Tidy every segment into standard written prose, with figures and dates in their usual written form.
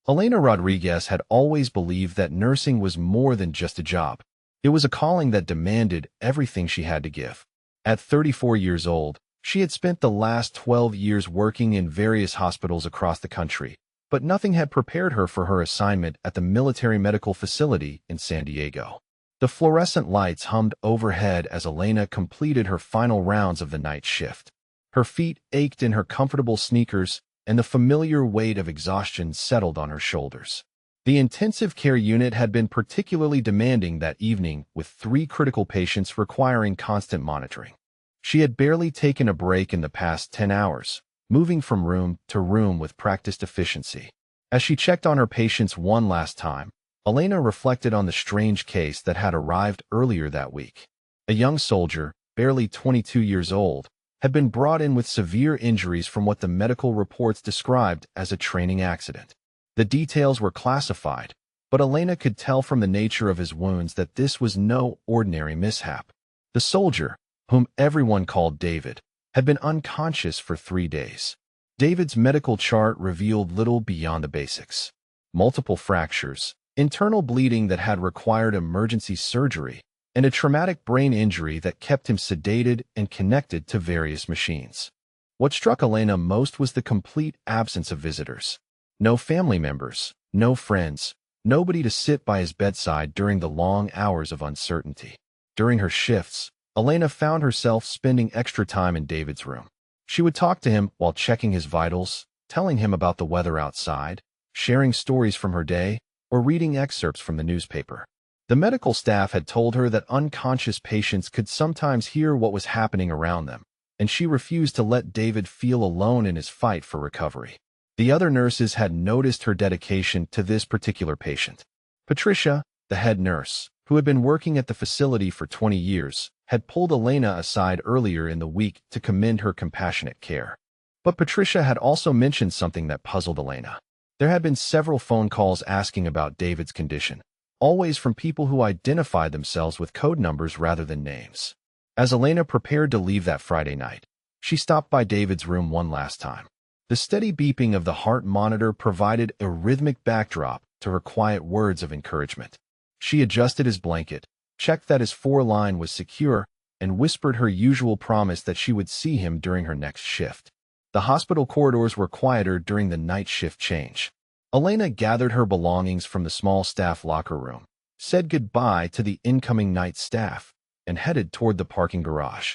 Elena Rodriguez had always believed that nursing was more than just a job. It was a calling that demanded everything she had to give. At 34 years old, she had spent the last 12 years working in various hospitals across the country, but nothing had prepared her for her assignment at the military medical facility in San Diego. The fluorescent lights hummed overhead as Elena completed her final rounds of the night shift. Her feet ached in her comfortable sneakers, and the familiar weight of exhaustion settled on her shoulders. The intensive care unit had been particularly demanding that evening, with 3 critical patients requiring constant monitoring. She had barely taken a break in the past 10 hours, moving from room to room with practiced efficiency. As she checked on her patients one last time, Elena reflected on the strange case that had arrived earlier that week. A young soldier, barely 22 years old, had been brought in with severe injuries from what the medical reports described as a training accident. The details were classified, but Elena could tell from the nature of his wounds that this was no ordinary mishap. The soldier, whom everyone called David, had been unconscious for 3 days. David's medical chart revealed little beyond the basics. Multiple fractures, internal bleeding that had required emergency surgery, and a traumatic brain injury that kept him sedated and connected to various machines. What struck Elena most was the complete absence of visitors. No family members, no friends, nobody to sit by his bedside during the long hours of uncertainty. During her shifts, Elena found herself spending extra time in David's room. She would talk to him while checking his vitals, telling him about the weather outside, sharing stories from her day, or reading excerpts from the newspaper. The medical staff had told her that unconscious patients could sometimes hear what was happening around them, and she refused to let David feel alone in his fight for recovery. The other nurses had noticed her dedication to this particular patient. Patricia, the head nurse, who had been working at the facility for 20 years, had pulled Elena aside earlier in the week to commend her compassionate care. But Patricia had also mentioned something that puzzled Elena. There had been several phone calls asking about David's condition, always from people who identified themselves with code numbers rather than names. As Elena prepared to leave that Friday night, she stopped by David's room one last time. The steady beeping of the heart monitor provided a rhythmic backdrop to her quiet words of encouragement. She adjusted his blanket, checked that his 4-line was secure, and whispered her usual promise that she would see him during her next shift. The hospital corridors were quieter during the night shift change. Elena gathered her belongings from the small staff locker room, said goodbye to the incoming night staff, and headed toward the parking garage.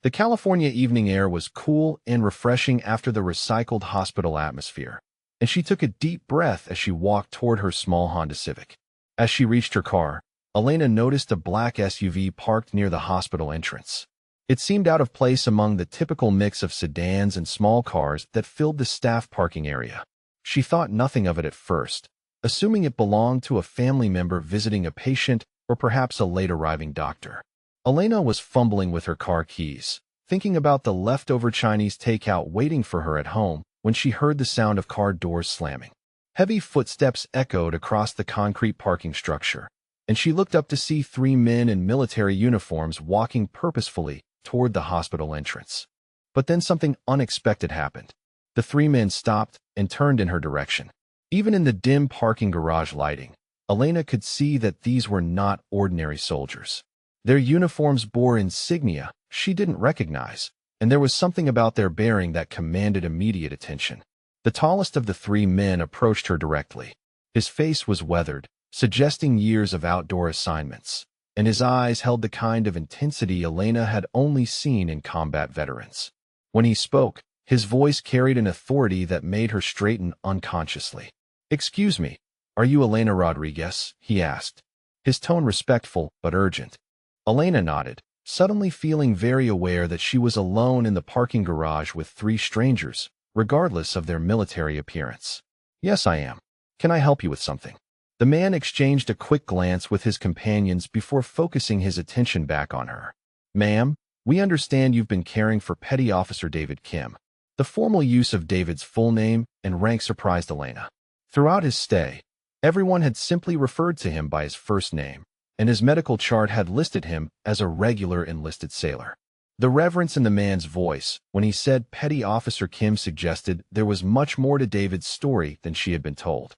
The California evening air was cool and refreshing after the recycled hospital atmosphere, and she took a deep breath as she walked toward her small Honda Civic. As she reached her car, Elena noticed a black SUV parked near the hospital entrance. It seemed out of place among the typical mix of sedans and small cars that filled the staff parking area. She thought nothing of it at first, assuming it belonged to a family member visiting a patient or perhaps a late-arriving doctor. Elena was fumbling with her car keys, thinking about the leftover Chinese takeout waiting for her at home when she heard the sound of car doors slamming. Heavy footsteps echoed across the concrete parking structure, and she looked up to see 3 men in military uniforms walking purposefully toward the hospital entrance. But then something unexpected happened. The 3 men stopped and turned in her direction. Even in the dim parking garage lighting, Elena could see that these were not ordinary soldiers. Their uniforms bore insignia she didn't recognize, and there was something about their bearing that commanded immediate attention. The tallest of the 3 men approached her directly. His face was weathered, suggesting years of outdoor assignments, and his eyes held the kind of intensity Elena had only seen in combat veterans. When he spoke, his voice carried an authority that made her straighten unconsciously. "Excuse me, are you Elena Rodriguez?" he asked, his tone respectful but urgent. Elena nodded, suddenly feeling very aware that she was alone in the parking garage with 3 strangers, regardless of their military appearance. "Yes, I am. Can I help you with something?" The man exchanged a quick glance with his companions before focusing his attention back on her. "Ma'am, we understand you've been caring for Petty Officer David Kim." The formal use of David's full name and rank surprised Elena. Throughout his stay, everyone had simply referred to him by his first name, and his medical chart had listed him as a regular enlisted sailor. The reverence in the man's voice when he said Petty Officer Kim suggested there was much more to David's story than she had been told.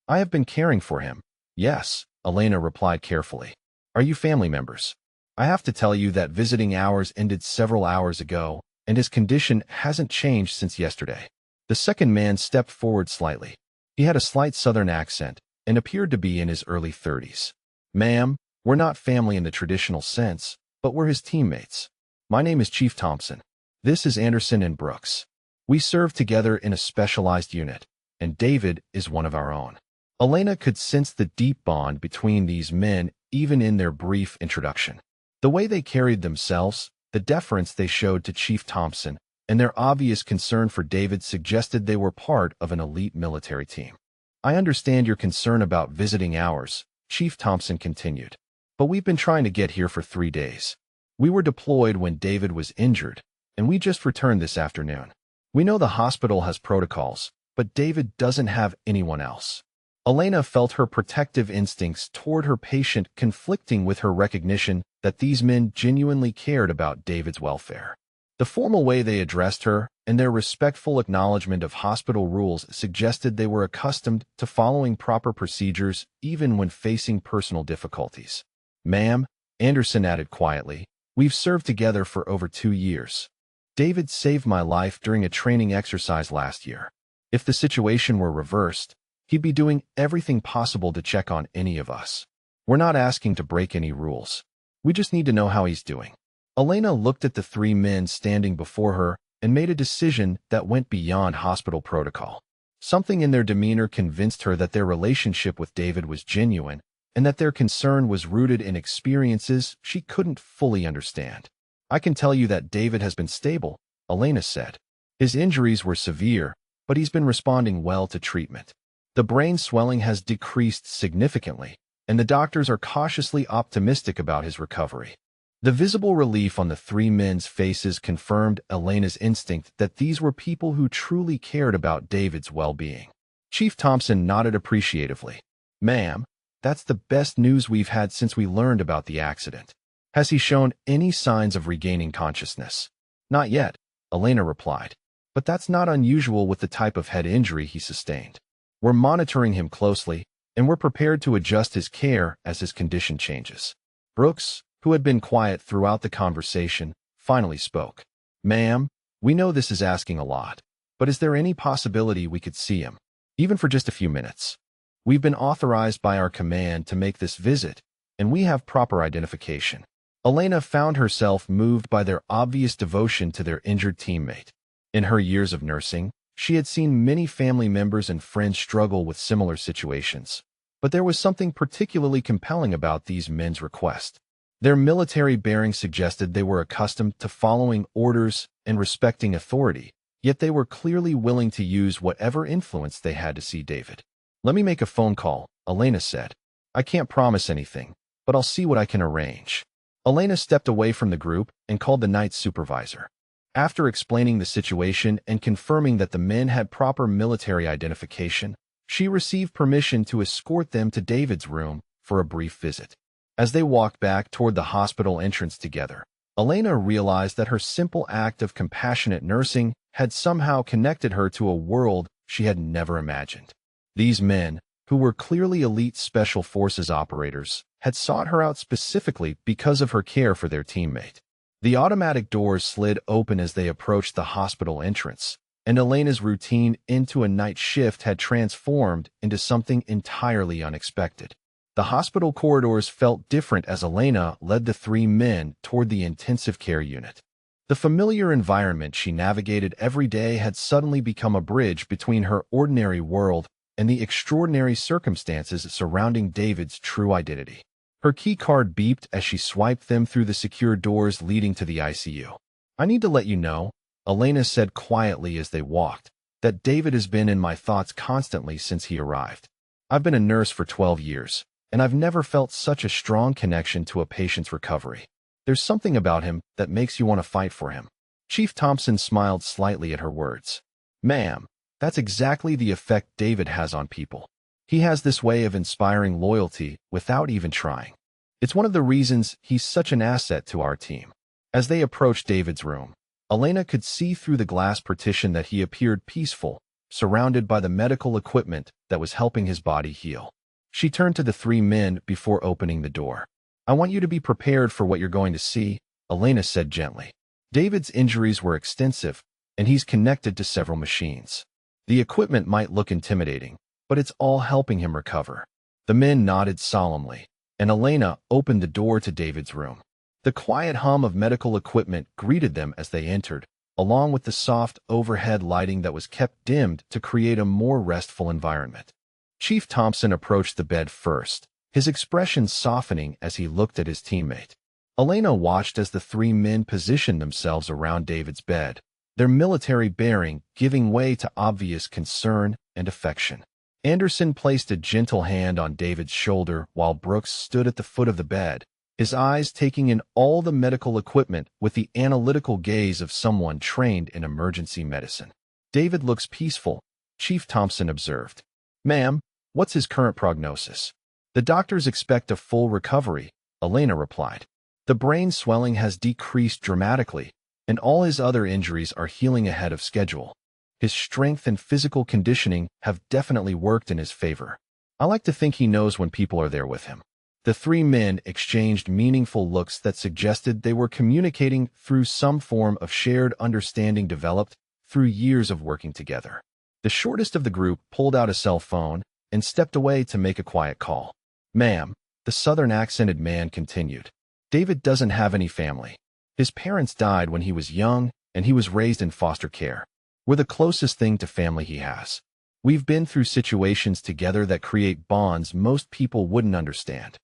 I have been caring for him. Yes, Elena replied carefully. Are you family members? I have to tell you that visiting hours ended several hours ago, and his condition hasn't changed since yesterday. The second man stepped forward slightly. He had a slight southern accent and appeared to be in his early 30s. Ma'am, we're not family in the traditional sense, but we're his teammates. My name is Chief Thompson. This is Anderson and Brooks. We serve together in a specialized unit, and David is one of our own. Elena could sense the deep bond between these men even in their brief introduction. The way they carried themselves, the deference they showed to Chief Thompson, and their obvious concern for David suggested they were part of an elite military team. I understand your concern about visiting hours, Chief Thompson continued, but we've been trying to get here for 3 days. We were deployed when David was injured, and we just returned this afternoon. We know the hospital has protocols, but David doesn't have anyone else. Elena felt her protective instincts toward her patient conflicting with her recognition that these men genuinely cared about David's welfare. The formal way they addressed her and their respectful acknowledgement of hospital rules suggested they were accustomed to following proper procedures even when facing personal difficulties. Ma'am, Anderson added quietly, we've served together for over 2 years. David saved my life during a training exercise last year. If the situation were reversed, he'd be doing everything possible to check on any of us. We're not asking to break any rules. We just need to know how he's doing. Elena looked at the 3 men standing before her and made a decision that went beyond hospital protocol. Something in their demeanor convinced her that their relationship with David was genuine and that their concern was rooted in experiences she couldn't fully understand. I can tell you that David has been stable, Elena said. His injuries were severe, but he's been responding well to treatment. The brain swelling has decreased significantly, and the doctors are cautiously optimistic about his recovery. The visible relief on the 3 men's faces confirmed Elena's instinct that these were people who truly cared about David's well-being. Chief Thompson nodded appreciatively. Ma'am, that's the best news we've had since we learned about the accident. Has he shown any signs of regaining consciousness? Not yet, Elena replied. But that's not unusual with the type of head injury he sustained. We're monitoring him closely, and we're prepared to adjust his care as his condition changes. Brooks, who had been quiet throughout the conversation, finally spoke. Ma'am, we know this is asking a lot, but is there any possibility we could see him, even for just a few minutes? We've been authorized by our command to make this visit, and we have proper identification. Elena found herself moved by their obvious devotion to their injured teammate. In her years of nursing, she had seen many family members and friends struggle with similar situations, but there was something particularly compelling about these men's request. Their military bearing suggested they were accustomed to following orders and respecting authority, yet they were clearly willing to use whatever influence they had to see David. Let me make a phone call, Elena said. I can't promise anything, but I'll see what I can arrange. Elena stepped away from the group and called the night's supervisor. After explaining the situation and confirming that the men had proper military identification, she received permission to escort them to David's room for a brief visit. As they walked back toward the hospital entrance together, Elena realized that her simple act of compassionate nursing had somehow connected her to a world she had never imagined. These men, who were clearly elite special forces operators, had sought her out specifically because of her care for their teammate. The automatic doors slid open as they approached the hospital entrance, and Elena's routine into a night shift had transformed into something entirely unexpected. The hospital corridors felt different as Elena led the 3 men toward the intensive care unit. The familiar environment she navigated every day had suddenly become a bridge between her ordinary world and the extraordinary circumstances surrounding David's true identity. Her key card beeped as she swiped them through the secure doors leading to the ICU. I need to let you know, Elena said quietly as they walked, that David has been in my thoughts constantly since he arrived. I've been a nurse for 12 years, and I've never felt such a strong connection to a patient's recovery. There's something about him that makes you want to fight for him. Chief Thompson smiled slightly at her words. Ma'am, that's exactly the effect David has on people. He has this way of inspiring loyalty without even trying. It's one of the reasons he's such an asset to our team. As they approached David's room, Elena could see through the glass partition that he appeared peaceful, surrounded by the medical equipment that was helping his body heal. She turned to the three men before opening the door. "I want you to be prepared for what you're going to see," Elena said gently. "David's injuries were extensive, and he's connected to several machines. The equipment might look intimidating, but it's all helping him recover." The men nodded solemnly, and Elena opened the door to David's room. The quiet hum of medical equipment greeted them as they entered, along with the soft overhead lighting that was kept dimmed to create a more restful environment. Chief Thompson approached the bed first, his expression softening as he looked at his teammate. Elena watched as the three men positioned themselves around David's bed, their military bearing giving way to obvious concern and affection. Anderson placed a gentle hand on David's shoulder while Brooks stood at the foot of the bed, his eyes taking in all the medical equipment with the analytical gaze of someone trained in emergency medicine. "David looks peaceful," Chief Thompson observed. "Ma'am, what's his current prognosis?" "The doctors expect a full recovery," Elena replied. "The brain swelling has decreased dramatically, and all his other injuries are healing ahead of schedule. His strength and physical conditioning have definitely worked in his favor. I like to think he knows when people are there with him." The three men exchanged meaningful looks that suggested they were communicating through some form of shared understanding developed through years of working together. The shortest of the group pulled out a cell phone and stepped away to make a quiet call. "Ma'am," the southern-accented man continued, "David doesn't have any family. His parents died when he was young, and he was raised in foster care. We're the closest thing to family he has. We've been through situations together that create bonds most people wouldn't understand."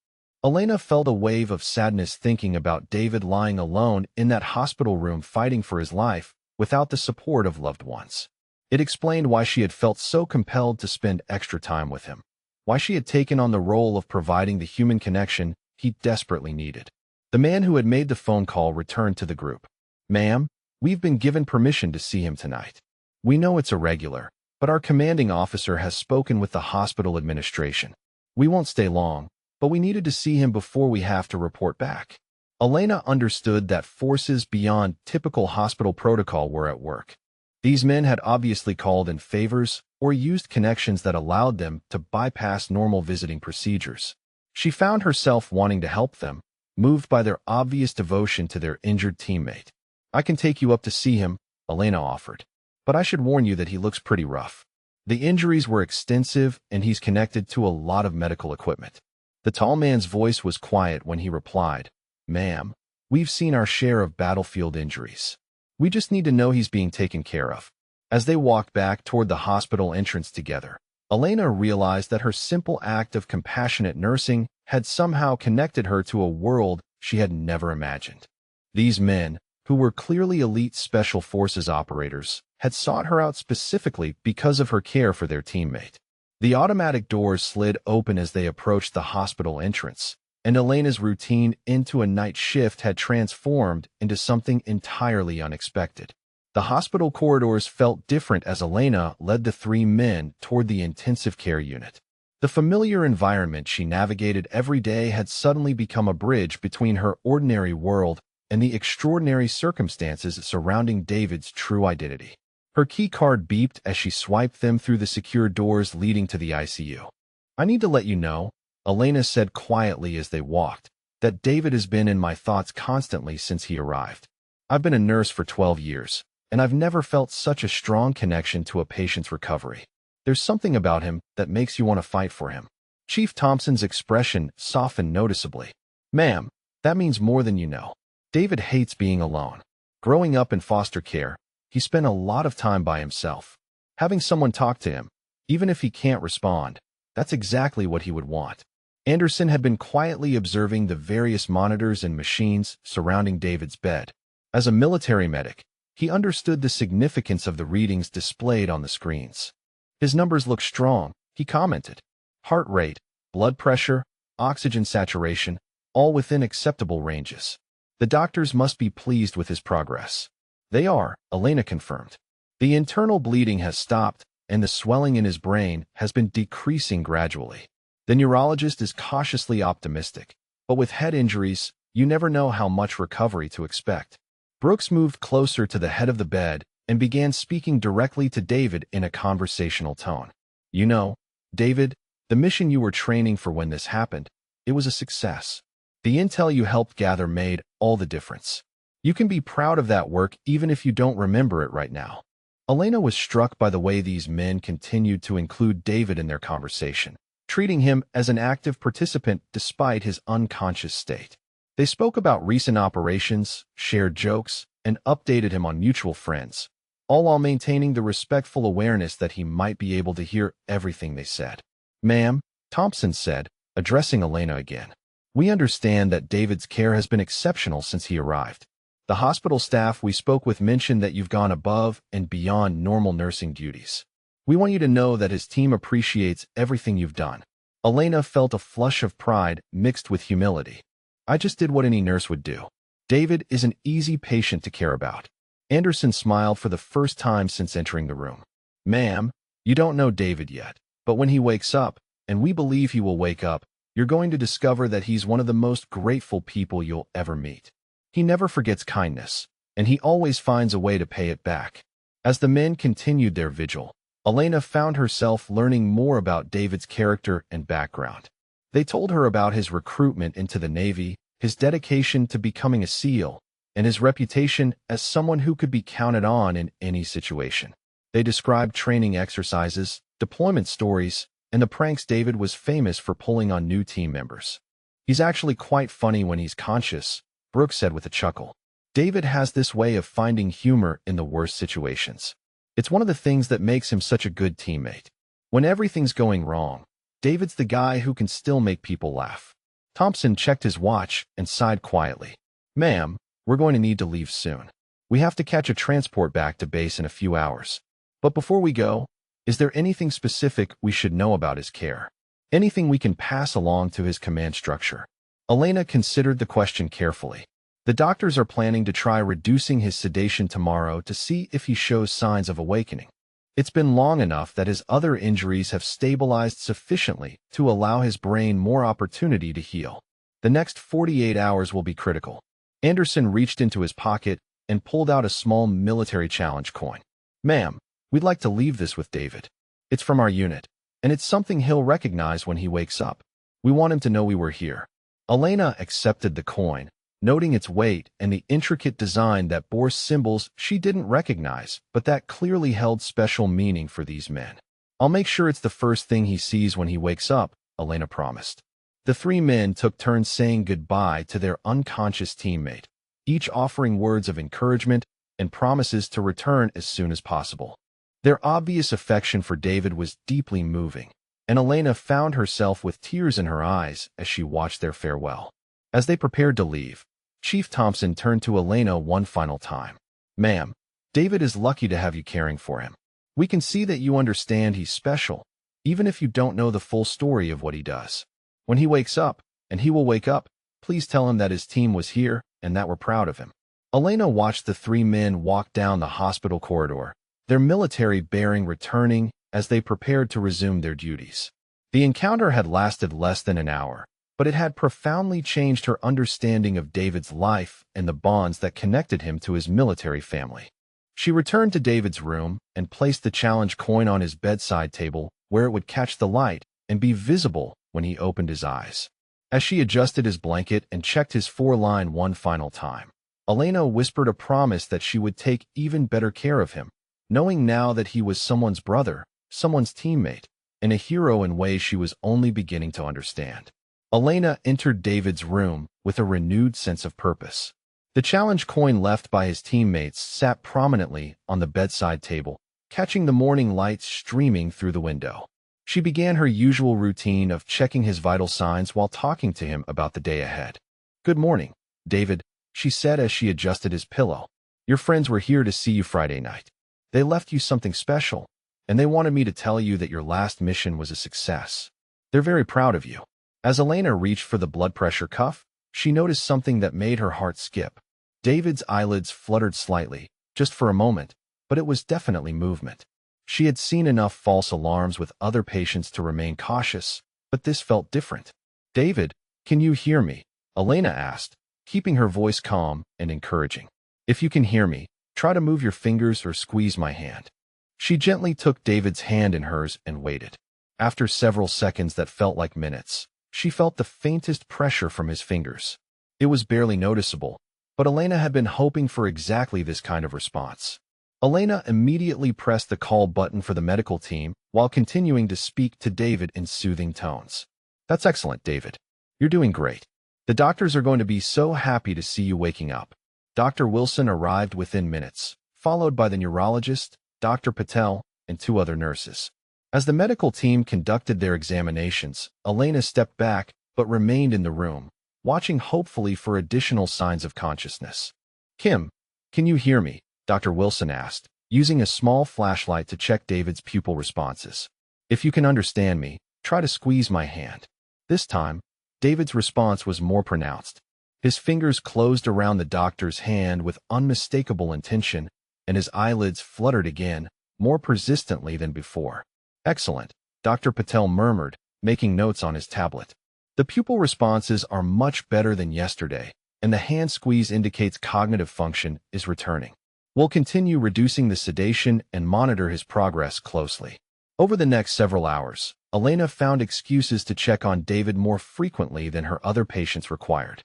Elena felt a wave of sadness thinking about David lying alone in that hospital room fighting for his life without the support of loved ones. It explained why she had felt so compelled to spend extra time with him, why she had taken on the role of providing the human connection he desperately needed. The man who had made the phone call returned to the group. "Ma'am, we've been given permission to see him tonight. We know it's irregular, but our commanding officer has spoken with the hospital administration. We won't stay long, but we needed to see him before we have to report back." Elena understood that forces beyond typical hospital protocol were at work. These men had obviously called in favors or used connections that allowed them to bypass normal visiting procedures. She found herself wanting to help them, moved by their obvious devotion to their injured teammate. "I can take you up to see him," Elena offered, "but I should warn you that he looks pretty rough. The injuries were extensive and he's connected to a lot of medical equipment." The tall man's voice was quiet when he replied, "Ma'am, we've seen our share of battlefield injuries. We just need to know he's being taken care of." As they walked back toward the hospital entrance together, Elena realized that her simple act of compassionate nursing had somehow connected her to a world she had never imagined. These men, who were clearly elite special forces operators, had sought her out specifically because of her care for their teammate. The automatic doors slid open as they approached the hospital entrance, and Elena's routine into a night shift had transformed into something entirely unexpected. The hospital corridors felt different as Elena led the three men toward the intensive care unit. The familiar environment she navigated every day had suddenly become a bridge between her ordinary world and the extraordinary circumstances surrounding David's true identity. Her key card beeped as she swiped them through the secure doors leading to the ICU. "I need to let you know," Elena said quietly as they walked, "that David has been in my thoughts constantly since he arrived. I've been a nurse for 12 years, and I've never felt such a strong connection to a patient's recovery. There's something about him that makes you want to fight for him." Chief Thompson's expression softened noticeably. "Ma'am, that means more than you know. David hates being alone. Growing up in foster care, he spent a lot of time by himself. Having someone talk to him, even if he can't respond, that's exactly what he would want." Anderson had been quietly observing the various monitors and machines surrounding David's bed. As a military medic, he understood the significance of the readings displayed on the screens. "His numbers look strong," he commented. "Heart rate, blood pressure, oxygen saturation, all within acceptable ranges. The doctors must be pleased with his progress." "They are," Elena confirmed. "The internal bleeding has stopped, and the swelling in his brain has been decreasing gradually." The neurologist is cautiously optimistic, but with head injuries, you never know how much recovery to expect. Brooks moved closer to the head of the bed and began speaking directly to David in a conversational tone. You know, David, the mission you were training for when this happened, it was a success. The intel you helped gather made all the difference. You can be proud of that work even if you don't remember it right now. Elena was struck by the way these men continued to include David in their conversation, treating him as an active participant despite his unconscious state. They spoke about recent operations, shared jokes, and updated him on mutual friends, all while maintaining the respectful awareness that he might be able to hear everything they said. Ma'am, Thompson said, addressing Elena again. We understand that David's care has been exceptional since he arrived. The hospital staff we spoke with mentioned that you've gone above and beyond normal nursing duties. We want you to know that his team appreciates everything you've done. Elena felt a flush of pride mixed with humility. I just did what any nurse would do. David is an easy patient to care about. Anderson smiled for the first time since entering the room. Ma'am, you don't know David yet, but when he wakes up, and we believe he will wake up, you're going to discover that he's one of the most grateful people you'll ever meet. He never forgets kindness, and he always finds a way to pay it back. As the men continued their vigil, Elena found herself learning more about David's character and background. They told her about his recruitment into the Navy, his dedication to becoming a SEAL, and his reputation as someone who could be counted on in any situation. They described training exercises, deployment stories, and the pranks David was famous for pulling on new team members. He's actually quite funny when he's conscious, Brooks said with a chuckle. David has this way of finding humor in the worst situations. It's one of the things that makes him such a good teammate. When everything's going wrong, David's the guy who can still make people laugh. Thompson checked his watch and sighed quietly. Ma'am, we're going to need to leave soon. We have to catch a transport back to base in a few hours. But before we go, is there anything specific we should know about his care? Anything we can pass along to his command structure? Elena considered the question carefully. The doctors are planning to try reducing his sedation tomorrow to see if he shows signs of awakening. It's been long enough that his other injuries have stabilized sufficiently to allow his brain more opportunity to heal. The next 48 hours will be critical. Anderson reached into his pocket and pulled out a small military challenge coin. Ma'am, we'd like to leave this with David. It's from our unit, and it's something he'll recognize when he wakes up. We want him to know we were here. Elena accepted the coin, noting its weight and the intricate design that bore symbols she didn't recognize, but that clearly held special meaning for these men. I'll make sure it's the first thing he sees when he wakes up, Elena promised. The three men took turns saying goodbye to their unconscious teammate, each offering words of encouragement and promises to return as soon as possible. Their obvious affection for David was deeply moving, and Elena found herself with tears in her eyes as she watched their farewell. As they prepared to leave, Chief Thompson turned to Elena one final time. Ma'am, David is lucky to have you caring for him. We can see that you understand he's special, even if you don't know the full story of what he does. When he wakes up, and he will wake up, please tell him that his team was here and that we're proud of him. Elena watched the three men walk down the hospital corridor, their military bearing returning as they prepared to resume their duties. The encounter had lasted less than an hour, but it had profoundly changed her understanding of David's life and the bonds that connected him to his military family. She returned to David's room and placed the challenge coin on his bedside table where it would catch the light and be visible when he opened his eyes. As she adjusted his blanket and checked his four-line one final time, Elena whispered a promise that she would take even better care of him, knowing now that he was someone's brother, someone's teammate, and a hero in ways she was only beginning to understand. Elena entered David's room with a renewed sense of purpose. The challenge coin left by his teammates sat prominently on the bedside table, catching the morning light streaming through the window. She began her usual routine of checking his vital signs while talking to him about the day ahead. Good morning, David, she said as she adjusted his pillow. Your friends were here to see you Friday night. They left you something special, and they wanted me to tell you that your last mission was a success. They're very proud of you. As Elena reached for the blood pressure cuff, she noticed something that made her heart skip. David's eyelids fluttered slightly, just for a moment, but it was definitely movement. She had seen enough false alarms with other patients to remain cautious, but this felt different. David, can you hear me? Elena asked, keeping her voice calm and encouraging. If you can hear me, Try to move your fingers or squeeze my hand. She gently took David's hand in hers and waited. After several seconds that felt like minutes, she felt the faintest pressure from his fingers. It was barely noticeable, but Elena had been hoping for exactly this kind of response. Elena immediately pressed the call button for the medical team while continuing to speak to David in soothing tones. That's excellent, David. You're doing great. The doctors are going to be so happy to see you waking up. Dr. Wilson arrived within minutes, followed by the neurologist, Dr. Patel, and 2 other nurses. As the medical team conducted their examinations, Elena stepped back but remained in the room, watching hopefully for additional signs of consciousness. Kim, can you hear me? Dr. Wilson asked, using a small flashlight to check David's pupil responses. If you can understand me, try to squeeze my hand. This time, David's response was more pronounced. His fingers closed around the doctor's hand with unmistakable intention, and his eyelids fluttered again, more persistently than before. Excellent, Dr. Patel murmured, making notes on his tablet. The pupil responses are much better than yesterday, and the hand squeeze indicates cognitive function is returning. We'll continue reducing the sedation and monitor his progress closely. Over the next several hours, Elena found excuses to check on David more frequently than her other patients required.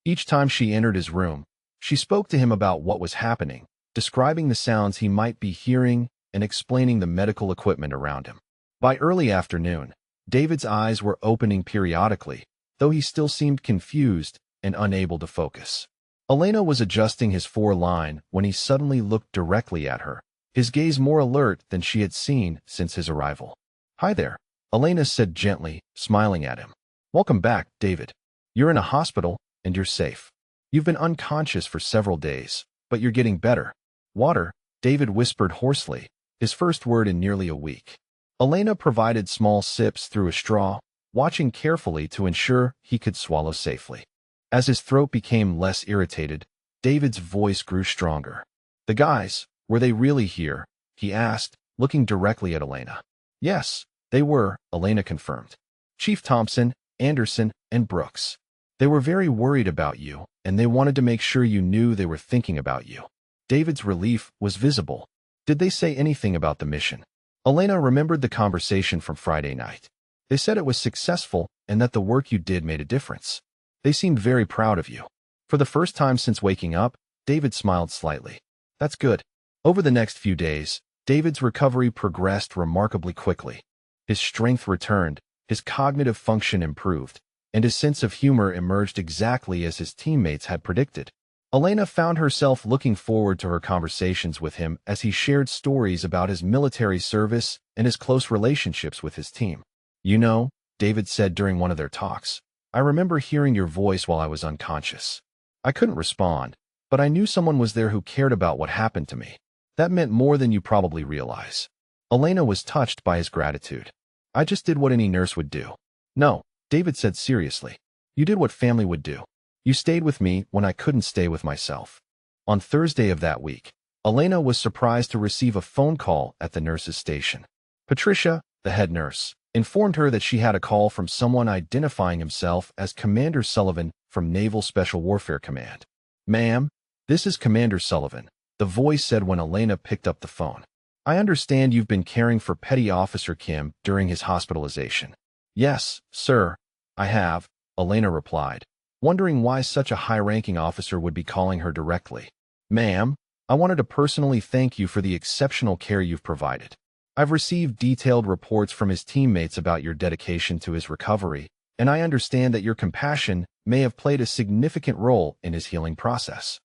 Each time she entered his room, she spoke to him about what was happening, describing the sounds he might be hearing and explaining the medical equipment around him. By early afternoon, David's eyes were opening periodically, though he still seemed confused and unable to focus. Elena was adjusting his foreline when he suddenly looked directly at her, his gaze more alert than she had seen since his arrival. Hi there, Elena said gently, smiling at him. Welcome back, David. You're in a hospital, and you're safe. You've been unconscious for several days, but you're getting better. Water, David whispered hoarsely, his first word in nearly a week. Elena provided small sips through a straw, watching carefully to ensure he could swallow safely. As his throat became less irritated, David's voice grew stronger. The guys, were they really here? He asked, looking directly at Elena. Yes, they were, Elena confirmed. Chief Thompson, Anderson, and Brooks. They were very worried about you, and they wanted to make sure you knew they were thinking about you. David's relief was visible. Did they say anything about the mission? Elena remembered the conversation from Friday night. They said it was successful and that the work you did made a difference. They seemed very proud of you. For the first time since waking up, David smiled slightly. That's good. Over the next few days, David's recovery progressed remarkably quickly. His strength returned, his cognitive function improved, and his sense of humor emerged exactly as his teammates had predicted. Elena found herself looking forward to her conversations with him as he shared stories about his military service and his close relationships with his team. You know, David said during one of their talks, I remember hearing your voice while I was unconscious. I couldn't respond, but I knew someone was there who cared about what happened to me. That meant more than you probably realize. Elena was touched by his gratitude. I just did what any nurse would do. No, David said seriously. You did what family would do. You stayed with me when I couldn't stay with myself. On Thursday of that week, Elena was surprised to receive a phone call at the nurse's station. Patricia, the head nurse, informed her that she had a call from someone identifying himself as Commander Sullivan from Naval Special Warfare Command. Ma'am, this is Commander Sullivan, the voice said when Elena picked up the phone. I understand you've been caring for Petty Officer Kim during his hospitalization. Yes, sir, I have, Elena replied, wondering why such a high-ranking officer would be calling her directly. Ma'am, I wanted to personally thank you for the exceptional care you've provided. I've received detailed reports from his teammates about your dedication to his recovery, and I understand that your compassion may have played a significant role in his healing process.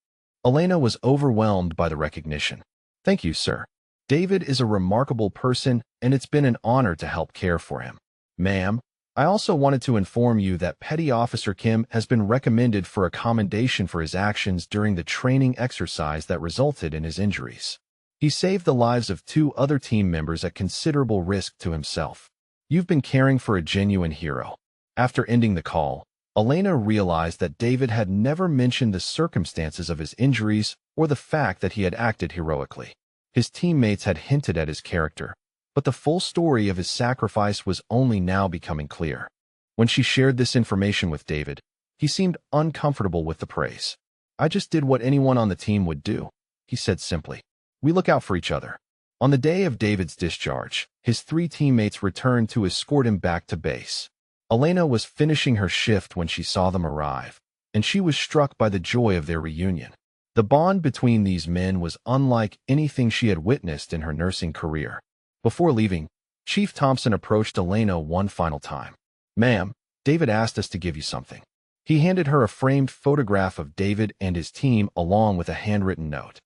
Elena was overwhelmed by the recognition. Thank you, sir. David is a remarkable person, and it's been an honor to help care for him. Ma'am, I also wanted to inform you that Petty Officer Kim has been recommended for a commendation for his actions during the training exercise that resulted in his injuries. He saved the lives of 2 other team members at considerable risk to himself. You've been caring for a genuine hero. After ending the call, Elena realized that David had never mentioned the circumstances of his injuries or the fact that he had acted heroically. His teammates had hinted at his character, but the full story of his sacrifice was only now becoming clear. When she shared this information with David, he seemed uncomfortable with the praise. I just did what anyone on the team would do. he said simply. We look out for each other. On the day of David's discharge, his 3 teammates returned to escort him back to base. Elena was finishing her shift when she saw them arrive, and she was struck by the joy of their reunion. The bond between these men was unlike anything she had witnessed in her nursing career. Before leaving, Chief Thompson approached Elena one final time. "Ma'am, David asked us to give you something." He handed her a framed photograph of David and his team along with a handwritten note.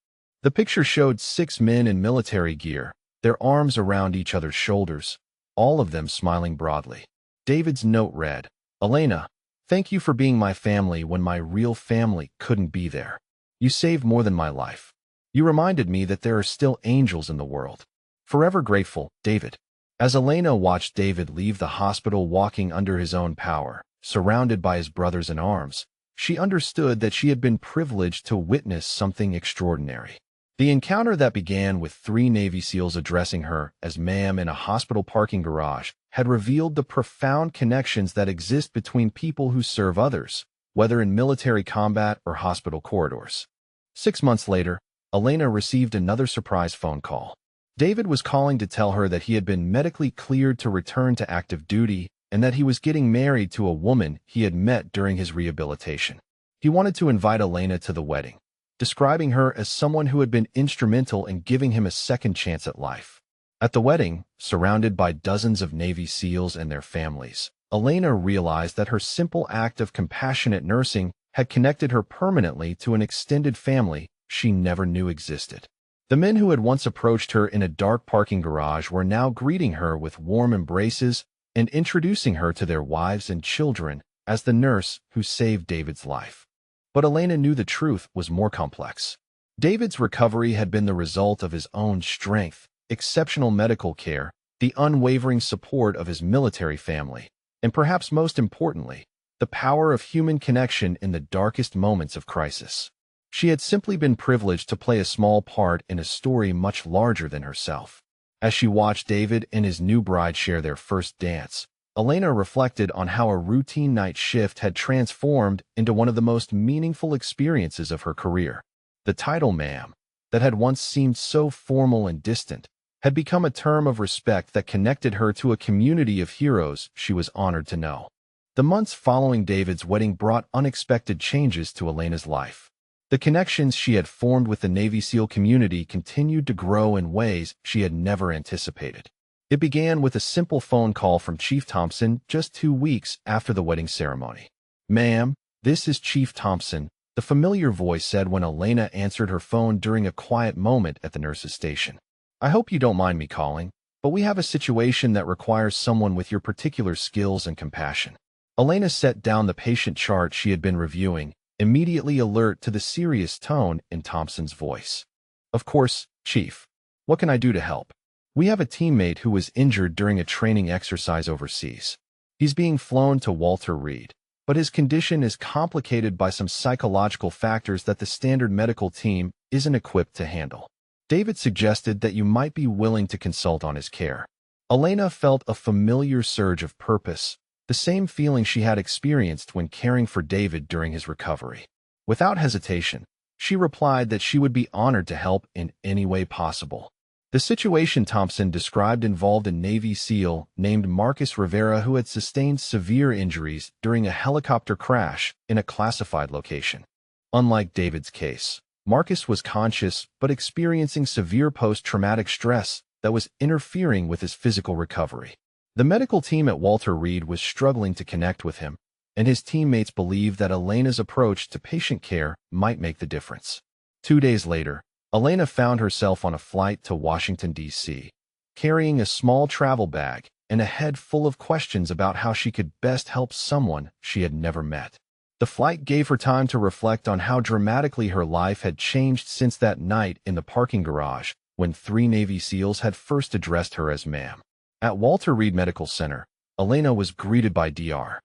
The picture showed 6 men in military gear, their arms around each other's shoulders, all of them smiling broadly. David's note read, "Elena, thank you for being my family when my real family couldn't be there. You saved more than my life. You reminded me that there are still angels in the world. Forever grateful, David." As Elena watched David leave the hospital walking under his own power, surrounded by his brothers in arms, she understood that she had been privileged to witness something extraordinary. The encounter that began with 3 Navy SEALs addressing her as ma'am in a hospital parking garage had revealed the profound connections that exist between people who serve others, whether in military combat or hospital corridors. 6 months later, Elena received another surprise phone call. David was calling to tell her that he had been medically cleared to return to active duty and that he was getting married to a woman he had met during his rehabilitation. He wanted to invite Elena to the wedding, describing her as someone who had been instrumental in giving him a second chance at life. At the wedding, surrounded by dozens of Navy SEALs and their families, Elena realized that her simple act of compassionate nursing had connected her permanently to an extended family she never knew existed. The men who had once approached her in a dark parking garage were now greeting her with warm embraces and introducing her to their wives and children as the nurse who saved David's life. But Elena knew the truth was more complex. David's recovery had been the result of his own strength, exceptional medical care, the unwavering support of his military family, and perhaps most importantly, the power of human connection in the darkest moments of crisis. She had simply been privileged to play a small part in a story much larger than herself. As she watched David and his new bride share their first dance, Elena reflected on how a routine night shift had transformed into one of the most meaningful experiences of her career. The title "ma'am," that had once seemed so formal and distant, had become a term of respect that connected her to a community of heroes she was honored to know. The months following David's wedding brought unexpected changes to Elena's life. The connections she had formed with the Navy SEAL community continued to grow in ways she had never anticipated. It began with a simple phone call from Chief Thompson just 2 weeks after the wedding ceremony. "Ma'am, this is Chief Thompson," the familiar voice said when Elena answered her phone during a quiet moment at the nurse's station. "I hope you don't mind me calling, but we have a situation that requires someone with your particular skills and compassion." Elena set down the patient chart she had been reviewing, immediately alert to the serious tone in Thompson's voice. "Of course, Chief. What can I do to help? We have a teammate who was injured during a training exercise overseas. He's being flown to Walter Reed, but his condition is complicated by some psychological factors that the standard medical team isn't equipped to handle. David suggested that you might be willing to consult on his care." Elena felt a familiar surge of purpose, the same feeling she had experienced when caring for David during his recovery. Without hesitation, she replied that she would be honored to help in any way possible. The situation Thompson described involved a Navy SEAL named Marcus Rivera who had sustained severe injuries during a helicopter crash in a classified location. Unlike David's case, Marcus was conscious but experiencing severe post-traumatic stress that was interfering with his physical recovery. The medical team at Walter Reed was struggling to connect with him, and his teammates believed that Elena's approach to patient care might make the difference. 2 days later, Elena found herself on a flight to Washington, D.C., carrying a small travel bag and a head full of questions about how she could best help someone she had never met. The flight gave her time to reflect on how dramatically her life had changed since that night in the parking garage when 3 Navy SEALs had first addressed her as ma'am. At Walter Reed Medical Center, Elena was greeted by Dr.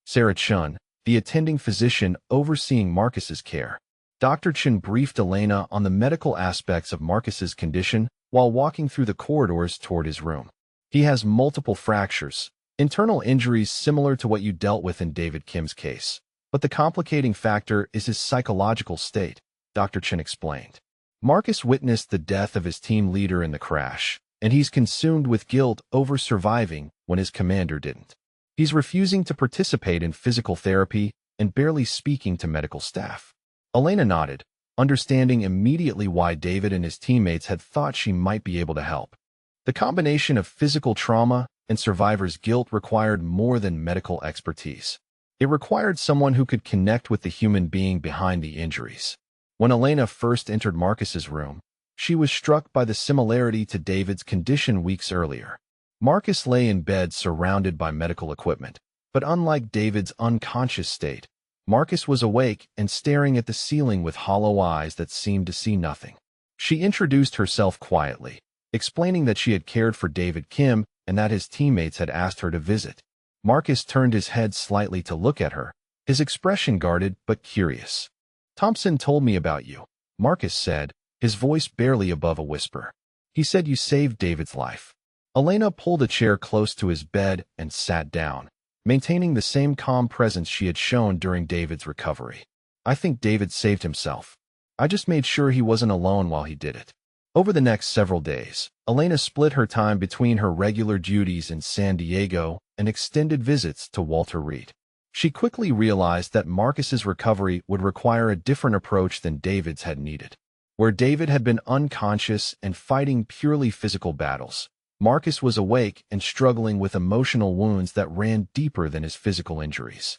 Sarah Chun, the attending physician overseeing Marcus's care. Dr. Chun briefed Elena on the medical aspects of Marcus's condition while walking through the corridors toward his room. "He has multiple fractures, internal injuries similar to what you dealt with in David Kim's case. But the complicating factor is his psychological state," Dr. Chun explained. Marcus witnessed the death of his team leader in the crash, and he's consumed with guilt over surviving when his commander didn't. He's refusing to participate in physical therapy and barely speaking to medical staff. Elena nodded, understanding immediately why David and his teammates had thought she might be able to help. The combination of physical trauma and survivor's guilt required more than medical expertise. It required someone who could connect with the human being behind the injuries. When Elena first entered Marcus's room, she was struck by the similarity to David's condition weeks earlier. Marcus lay in bed surrounded by medical equipment, but unlike David's unconscious state, Marcus was awake and staring at the ceiling with hollow eyes that seemed to see nothing. She introduced herself quietly, explaining that she had cared for David Kim and that his teammates had asked her to visit. Marcus turned his head slightly to look at her, his expression guarded but curious. "Thompson told me about you," Marcus said, his voice barely above a whisper. "He said you saved David's life." Elena pulled a chair close to his bed and sat down, maintaining the same calm presence she had shown during David's recovery. "I think David saved himself. I just made sure he wasn't alone while he did it." Over the next several days, Elena split her time between her regular duties in San Diego and extended visits to Walter Reed. She quickly realized that Marcus's recovery would require a different approach than David's had needed. Where David had been unconscious and fighting purely physical battles, Marcus was awake and struggling with emotional wounds that ran deeper than his physical injuries.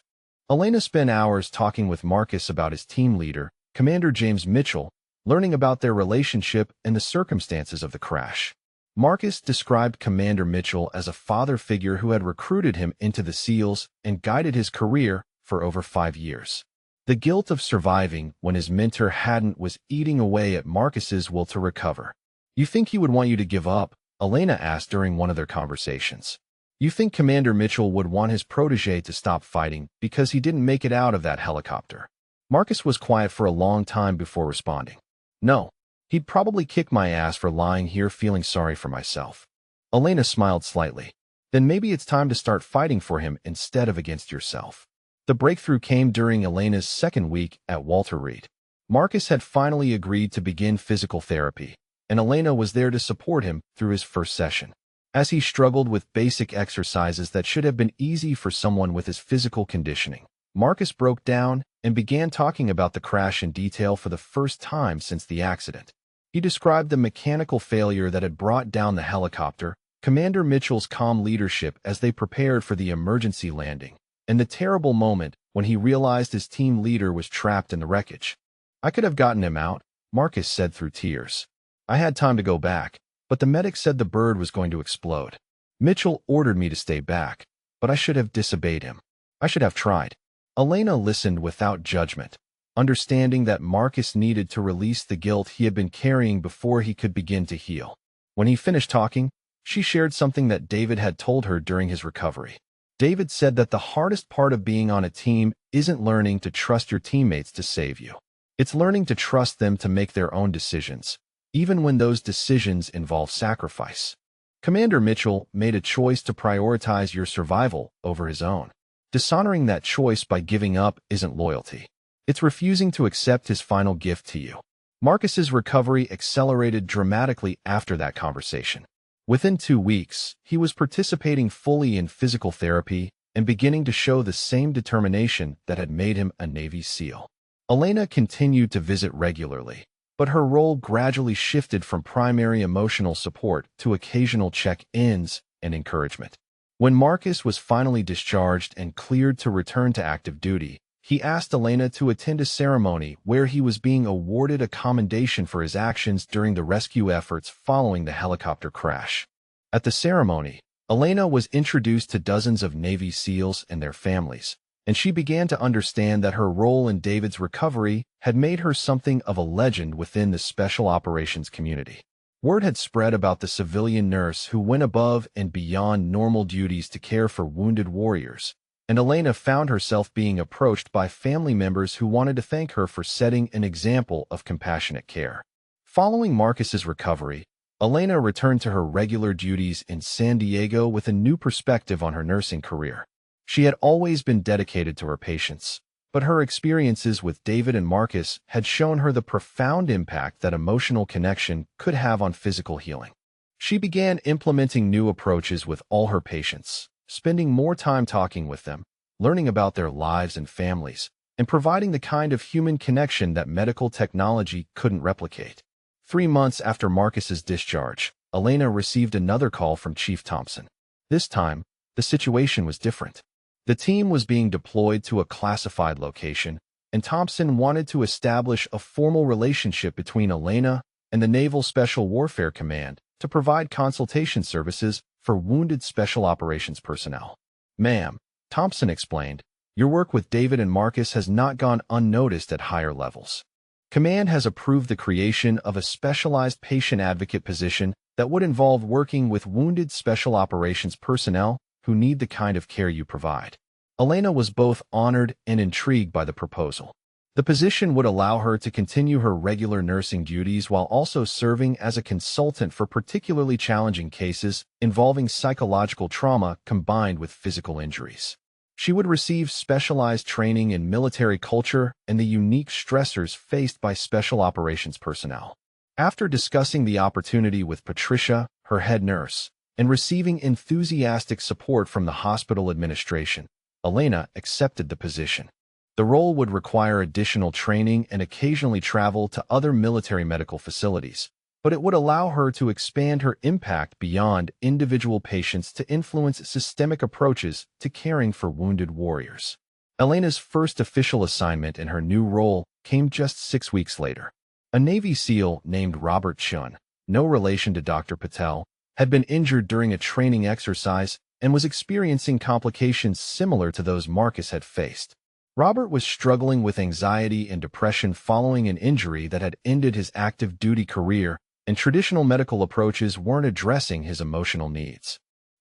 Elena spent hours talking with Marcus about his team leader, Commander James Mitchell, learning about their relationship and the circumstances of the crash. Marcus described Commander Mitchell as a father figure who had recruited him into the SEALs and guided his career for over 5 years. The guilt of surviving when his mentor hadn't was eating away at Marcus's will to recover. "You think he would want you to give up?" Elena asked during one of their conversations. "You think Commander Mitchell would want his protege to stop fighting because he didn't make it out of that helicopter?" Marcus was quiet for a long time before responding. "No. He'd probably kick my ass for lying here feeling sorry for myself." Elena smiled slightly. "Then maybe it's time to start fighting for him instead of against yourself." The breakthrough came during Elena's second week at Walter Reed. Marcus had finally agreed to begin physical therapy, and Elena was there to support him through his first session. As he struggled with basic exercises that should have been easy for someone with his physical conditioning, Marcus broke down and began talking about the crash in detail for the first time since the accident. He described the mechanical failure that had brought down the helicopter, Commander Mitchell's calm leadership as they prepared for the emergency landing, and the terrible moment when he realized his team leader was trapped in the wreckage. "I could have gotten him out," Marcus said through tears. "I had time to go back, but the medic said the bird was going to explode. Mitchell ordered me to stay back, but I should have disobeyed him. I should have tried." Elena listened without judgment, understanding that Marcus needed to release the guilt he had been carrying before he could begin to heal. When he finished talking, she shared something that David had told her during his recovery. David said that the hardest part of being on a team isn't learning to trust your teammates to save you. It's learning to trust them to make their own decisions, even when those decisions involve sacrifice. Commander Mitchell made a choice to prioritize your survival over his own. Dishonoring that choice by giving up isn't loyalty. It's refusing to accept his final gift to you. Marcus's recovery accelerated dramatically after that conversation. Within 2 weeks, he was participating fully in physical therapy and beginning to show the same determination that had made him a Navy SEAL. Elena continued to visit regularly, but her role gradually shifted from primary emotional support to occasional check-ins and encouragement. When Marcus was finally discharged and cleared to return to active duty, he asked Elena to attend a ceremony where he was being awarded a commendation for his actions during the rescue efforts following the helicopter crash. At the ceremony, Elena was introduced to dozens of Navy SEALs and their families, and she began to understand that her role in David's recovery had made her something of a legend within the special operations community. Word had spread about the civilian nurse who went above and beyond normal duties to care for wounded warriors, and Elena found herself being approached by family members who wanted to thank her for setting an example of compassionate care. Following Marcus's recovery, Elena returned to her regular duties in San Diego with a new perspective on her nursing career. She had always been dedicated to her patients, but her experiences with David and Marcus had shown her the profound impact that emotional connection could have on physical healing. She began implementing new approaches with all her patients, spending more time talking with them, learning about their lives and families, and providing the kind of human connection that medical technology couldn't replicate. 3 months after Marcus's discharge, Elena received another call from Chief Thompson. This time, the situation was different. The team was being deployed to a classified location, and Thompson wanted to establish a formal relationship between Elena and the Naval Special Warfare Command to provide consultation services for wounded Special Operations personnel. "Ma'am," Thompson explained, "your work with David and Marcus has not gone unnoticed at higher levels. Command has approved the creation of a specialized patient advocate position that would involve working with wounded Special Operations personnel who need the kind of care you provide." Elena was both honored and intrigued by the proposal. The position would allow her to continue her regular nursing duties while also serving as a consultant for particularly challenging cases involving psychological trauma combined with physical injuries. She would receive specialized training in military culture and the unique stressors faced by Special Operations personnel. After discussing the opportunity with Patricia, her head nurse, and receiving enthusiastic support from the hospital administration, Elena accepted the position. The role would require additional training and occasionally travel to other military medical facilities, but it would allow her to expand her impact beyond individual patients to influence systemic approaches to caring for wounded warriors. Elena's first official assignment in her new role came just 6 weeks later. A Navy SEAL named Robert Chun, no relation to Dr. Patel, had been injured during a training exercise and was experiencing complications similar to those Marcus had faced. Robert was struggling with anxiety and depression following an injury that had ended his active duty career, and traditional medical approaches weren't addressing his emotional needs.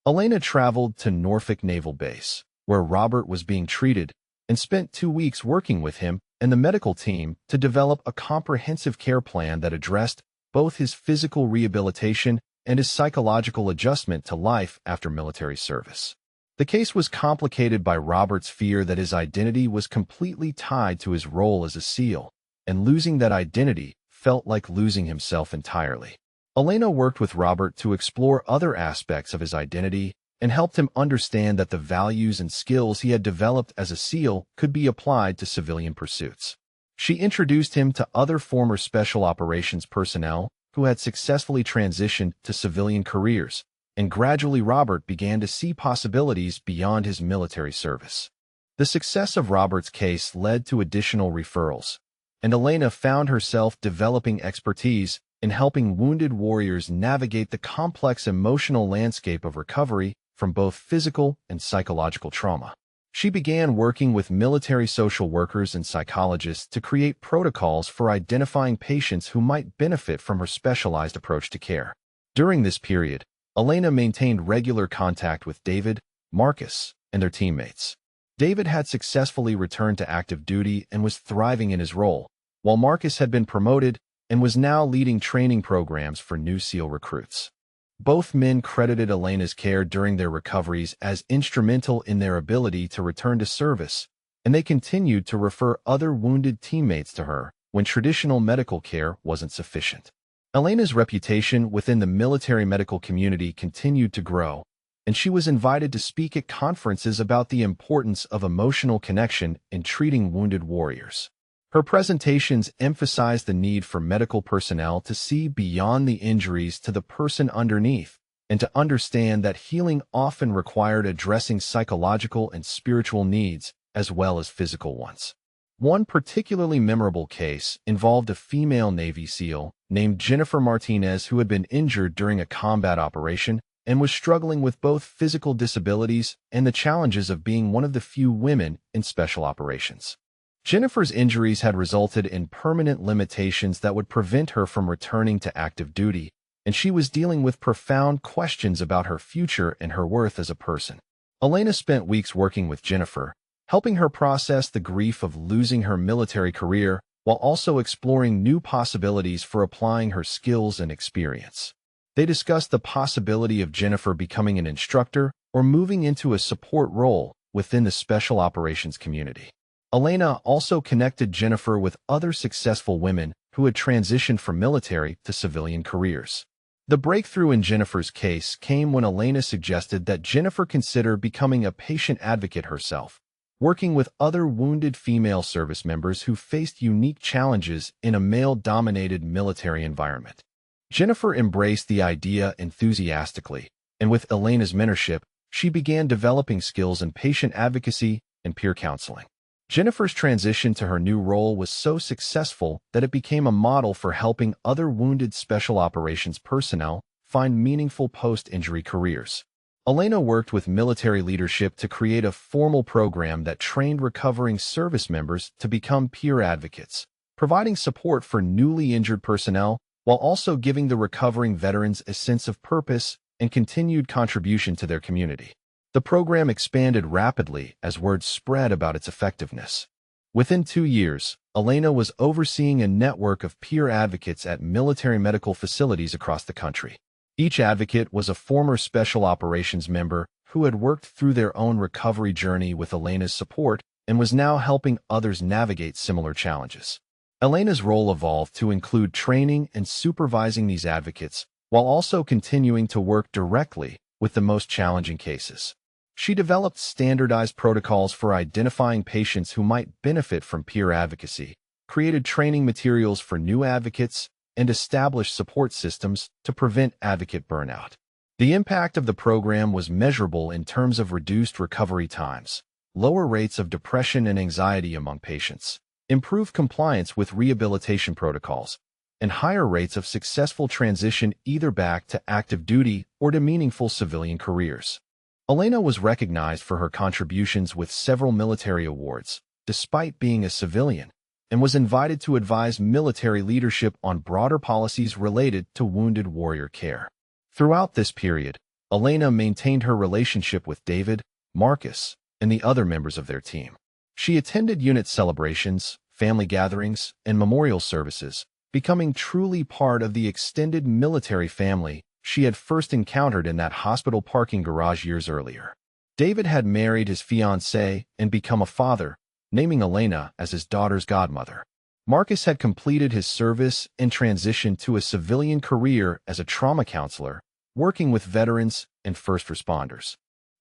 Elena traveled to Norfolk Naval Base, where Robert was being treated, and spent 2 weeks working with him and the medical team to develop a comprehensive care plan that addressed both his physical rehabilitation and his psychological adjustment to life after military service. The case was complicated by Robert's fear that his identity was completely tied to his role as a SEAL, and losing that identity felt like losing himself entirely. Elena worked with Robert to explore other aspects of his identity and helped him understand that the values and skills he had developed as a SEAL could be applied to civilian pursuits. She introduced him to other former Special Operations personnel who had successfully transitioned to civilian careers, and gradually Robert began to see possibilities beyond his military service. The success of Robert's case led to additional referrals, and Elena found herself developing expertise in helping wounded warriors navigate the complex emotional landscape of recovery from both physical and psychological trauma. She began working with military social workers and psychologists to create protocols for identifying patients who might benefit from her specialized approach to care. During this period, Elena maintained regular contact with David, Marcus, and their teammates. David had successfully returned to active duty and was thriving in his role, while Marcus had been promoted and was now leading training programs for new SEAL recruits. Both men credited Elena's care during their recoveries as instrumental in their ability to return to service, and they continued to refer other wounded teammates to her when traditional medical care wasn't sufficient. Elena's reputation within the military medical community continued to grow, and she was invited to speak at conferences about the importance of emotional connection in treating wounded warriors. Her presentations emphasized the need for medical personnel to see beyond the injuries to the person underneath and to understand that healing often required addressing psychological and spiritual needs as well as physical ones. One particularly memorable case involved a female Navy SEAL named Jennifer Martinez who had been injured during a combat operation and was struggling with both physical disabilities and the challenges of being one of the few women in special operations. Jennifer's injuries had resulted in permanent limitations that would prevent her from returning to active duty, and she was dealing with profound questions about her future and her worth as a person. Elena spent weeks working with Jennifer, helping her process the grief of losing her military career while also exploring new possibilities for applying her skills and experience. They discussed the possibility of Jennifer becoming an instructor or moving into a support role within the special operations community. Elena also connected Jennifer with other successful women who had transitioned from military to civilian careers. The breakthrough in Jennifer's case came when Elena suggested that Jennifer consider becoming a patient advocate herself, working with other wounded female service members who faced unique challenges in a male-dominated military environment. Jennifer embraced the idea enthusiastically, and with Elena's mentorship, she began developing skills in patient advocacy and peer counseling. Jennifer's transition to her new role was so successful that it became a model for helping other wounded special operations personnel find meaningful post-injury careers. Elena worked with military leadership to create a formal program that trained recovering service members to become peer advocates, providing support for newly injured personnel while also giving the recovering veterans a sense of purpose and continued contribution to their community. The program expanded rapidly as word spread about its effectiveness. Within 2 years, Elena was overseeing a network of peer advocates at military medical facilities across the country. Each advocate was a former special operations member who had worked through their own recovery journey with Elena's support and was now helping others navigate similar challenges. Elena's role evolved to include training and supervising these advocates, while also continuing to work directly with the most challenging cases. She developed standardized protocols for identifying patients who might benefit from peer advocacy, created training materials for new advocates, and established support systems to prevent advocate burnout. The impact of the program was measurable in terms of reduced recovery times, lower rates of depression and anxiety among patients, improved compliance with rehabilitation protocols, and higher rates of successful transition either back to active duty or to meaningful civilian careers. Elena was recognized for her contributions with several military awards, despite being a civilian, and was invited to advise military leadership on broader policies related to wounded warrior care. Throughout this period, Elena maintained her relationship with David, Marcus, and the other members of their team. She attended unit celebrations, family gatherings, and memorial services, becoming truly part of the extended military family she had first encountered in that hospital parking garage years earlier. David had married his fiancée and become a father, naming Elena as his daughter's godmother. Marcus had completed his service and transitioned to a civilian career as a trauma counselor, working with veterans and first responders.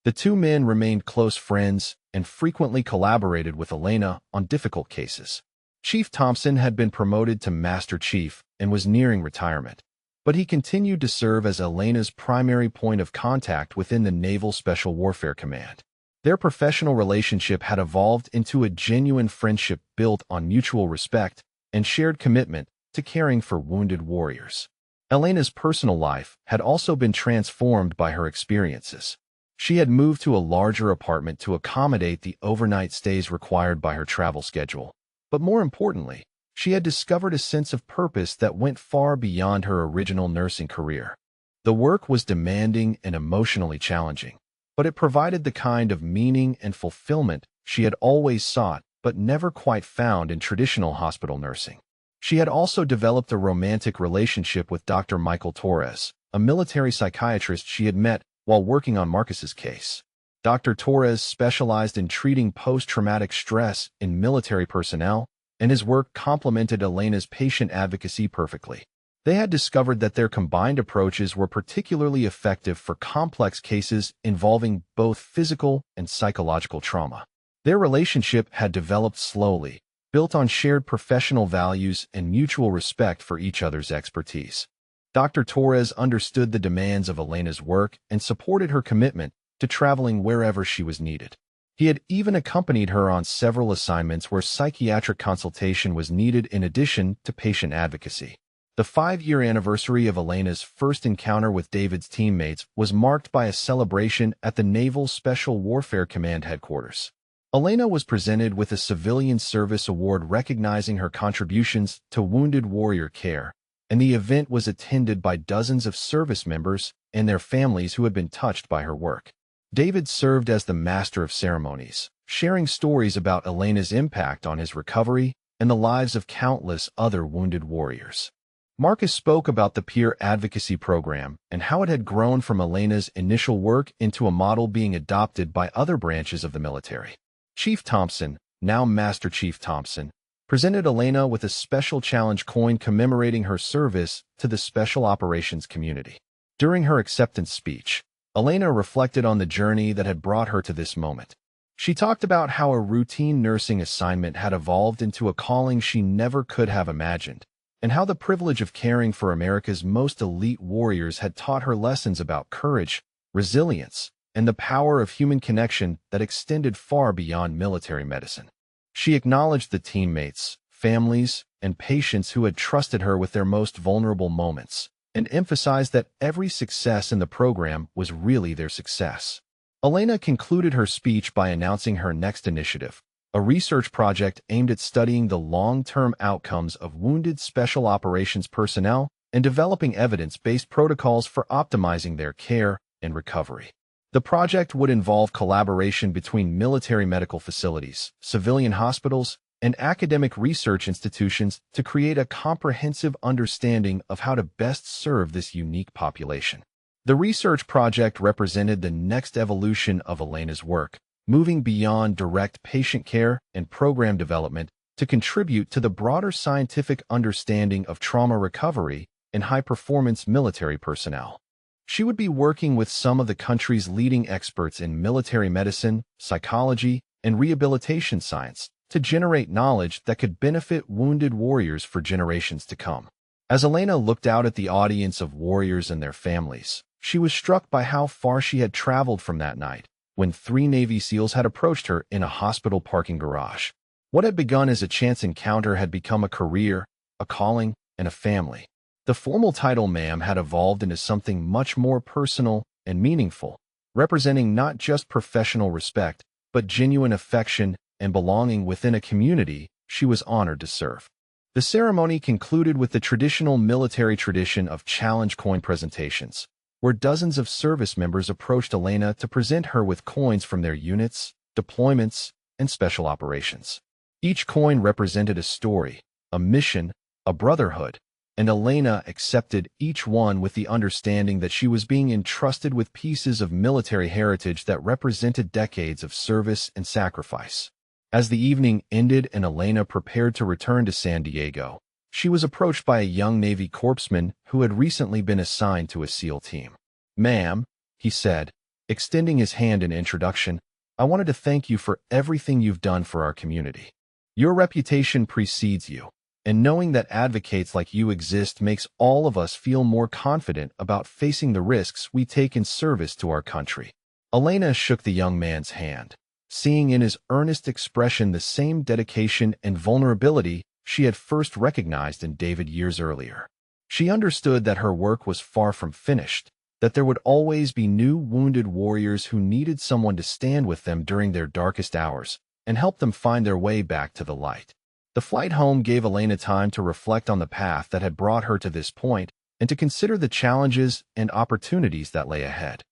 The two men remained close friends and frequently collaborated with Elena on difficult cases. Chief Thompson had been promoted to Master Chief and was nearing retirement, but he continued to serve as Elena's primary point of contact within the Naval Special Warfare Command. Their professional relationship had evolved into a genuine friendship built on mutual respect and shared commitment to caring for wounded warriors. Elena's personal life had also been transformed by her experiences. She had moved to a larger apartment to accommodate the overnight stays required by her travel schedule. But more importantly, she had discovered a sense of purpose that went far beyond her original nursing career. The work was demanding and emotionally challenging, but it provided the kind of meaning and fulfillment she had always sought but never quite found in traditional hospital nursing. She had also developed a romantic relationship with Dr. Michael Torres, a military psychiatrist she had met while working on Marcus's case. Dr. Torres specialized in treating post-traumatic stress in military personnel, and his work complemented Elena's patient advocacy perfectly. They had discovered that their combined approaches were particularly effective for complex cases involving both physical and psychological trauma. Their relationship had developed slowly, built on shared professional values and mutual respect for each other's expertise. Dr. Torres understood the demands of Elena's work and supported her commitment to traveling wherever she was needed. He had even accompanied her on several assignments where psychiatric consultation was needed in addition to patient advocacy. The 5-year anniversary of Elena's first encounter with David's teammates was marked by a celebration at the Naval Special Warfare Command headquarters. Elena was presented with a Civilian Service Award recognizing her contributions to wounded warrior care, and the event was attended by dozens of service members and their families who had been touched by her work. David served as the master of ceremonies, sharing stories about Elena's impact on his recovery and the lives of countless other wounded warriors. Marcus spoke about the peer advocacy program and how it had grown from Elena's initial work into a model being adopted by other branches of the military. Chief Thompson, now Master Chief Thompson, presented Elena with a special challenge coin commemorating her service to the Special Operations community. During her acceptance speech, Elena reflected on the journey that had brought her to this moment. She talked about how a routine nursing assignment had evolved into a calling she never could have imagined, and how the privilege of caring for America's most elite warriors had taught her lessons about courage, resilience, and the power of human connection that extended far beyond military medicine. She acknowledged the teammates, families, and patients who had trusted her with their most vulnerable moments, and emphasized that every success in the program was really their success. Elena concluded her speech by announcing her next initiative, a research project aimed at studying the long-term outcomes of wounded Special Operations personnel and developing evidence-based protocols for optimizing their care and recovery. The project would involve collaboration between military medical facilities, civilian hospitals, and academic research institutions to create a comprehensive understanding of how to best serve this unique population. The research project represented the next evolution of Elena's work, moving beyond direct patient care and program development to contribute to the broader scientific understanding of trauma recovery and high-performance military personnel. She would be working with some of the country's leading experts in military medicine, psychology, and rehabilitation science to generate knowledge that could benefit wounded warriors for generations to come. As Elena looked out at the audience of warriors and their families, she was struck by how far she had traveled from that night, when 3 Navy SEALs had approached her in a hospital parking garage. What had begun as a chance encounter had become a career, a calling, and a family. The formal title ma'am had evolved into something much more personal and meaningful, representing not just professional respect, but genuine affection and belonging within a community she was honored to serve. The ceremony concluded with the traditional military tradition of challenge coin presentations, where dozens of service members approached Elena to present her with coins from their units, deployments, and special operations. Each coin represented a story, a mission, a brotherhood, and Elena accepted each one with the understanding that she was being entrusted with pieces of military heritage that represented decades of service and sacrifice. As the evening ended and Elena prepared to return to San Diego, she was approached by a young Navy corpsman who had recently been assigned to a SEAL team. "Ma'am," he said, extending his hand in introduction, "I wanted to thank you for everything you've done for our community. Your reputation precedes you, and knowing that advocates like you exist makes all of us feel more confident about facing the risks we take in service to our country." Elena shook the young man's hand, seeing in his earnest expression the same dedication and vulnerability she had first recognized in David years earlier. She understood that her work was far from finished, that there would always be new wounded warriors who needed someone to stand with them during their darkest hours and help them find their way back to the light. The flight home gave Elena time to reflect on the path that had brought her to this point and to consider the challenges and opportunities that lay ahead.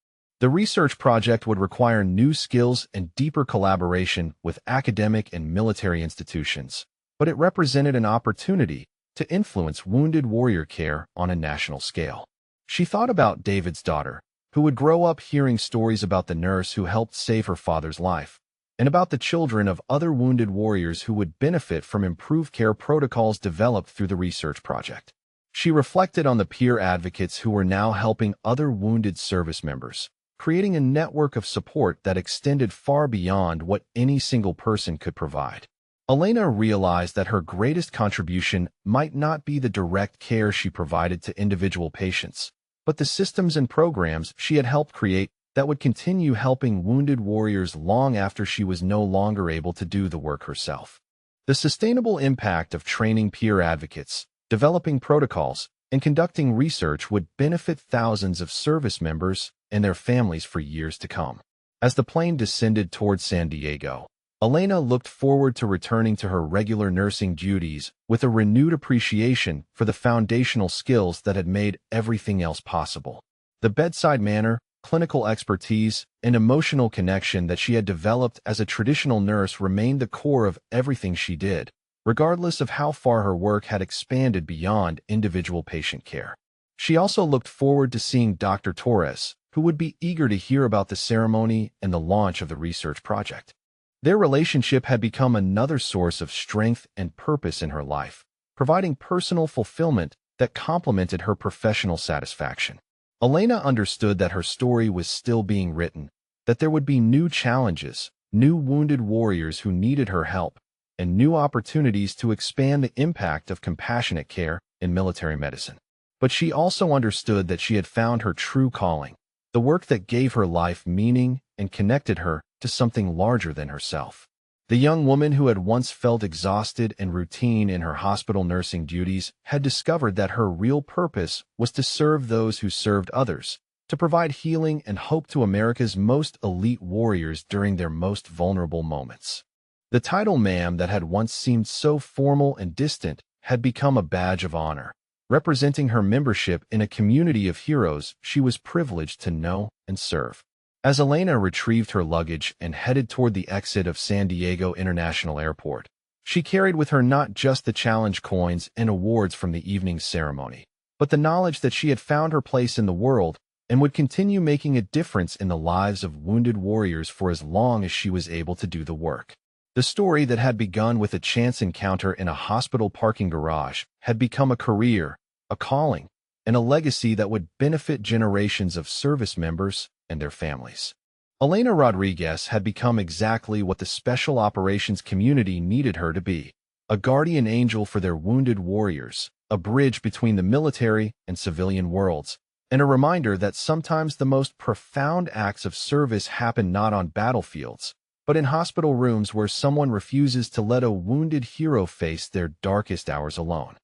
The research project would require new skills and deeper collaboration with academic and military institutions, but it represented an opportunity to influence wounded warrior care on a national scale. She thought about David's daughter, who would grow up hearing stories about the nurse who helped save her father's life, and about the children of other wounded warriors who would benefit from improved care protocols developed through the research project. She reflected on the peer advocates who were now helping other wounded service members, creating a network of support that extended far beyond what any single person could provide. Elena realized that her greatest contribution might not be the direct care she provided to individual patients, but the systems and programs she had helped create that would continue helping wounded warriors long after she was no longer able to do the work herself. The sustainable impact of training peer advocates, developing protocols, and conducting research would benefit thousands of service members and their families for years to come. As the plane descended towards San Diego, Elena looked forward to returning to her regular nursing duties with a renewed appreciation for the foundational skills that had made everything else possible. The bedside manner, clinical expertise, and emotional connection that she had developed as a traditional nurse remained the core of everything she did, regardless of how far her work had expanded beyond individual patient care. She also looked forward to seeing Dr. Torres, who would be eager to hear about the ceremony and the launch of the research project. Their relationship had become another source of strength and purpose in her life, providing personal fulfillment that complemented her professional satisfaction. Elena understood that her story was still being written, that there would be new challenges, new wounded warriors who needed her help, and new opportunities to expand the impact of compassionate care in military medicine. But she also understood that she had found her true calling, the work that gave her life meaning and connected her to something larger than herself. The young woman who had once felt exhausted and routine in her hospital nursing duties had discovered that her real purpose was to serve those who served others, to provide healing and hope to America's most elite warriors during their most vulnerable moments. The title ma'am that had once seemed so formal and distant had become a badge of honor, representing her membership in a community of heroes she was privileged to know and serve. As Elena retrieved her luggage and headed toward the exit of San Diego International Airport, she carried with her not just the challenge coins and awards from the evening's ceremony, but the knowledge that she had found her place in the world and would continue making a difference in the lives of wounded warriors for as long as she was able to do the work. The story that had begun with a chance encounter in a hospital parking garage had become a career, a calling, and a legacy that would benefit generations of service members and their families. Elena Rodriguez had become exactly what the special operations community needed her to be, a guardian angel for their wounded warriors, a bridge between the military and civilian worlds, and a reminder that sometimes the most profound acts of service happen not on battlefields, but in hospital rooms where someone refuses to let a wounded hero face their darkest hours alone.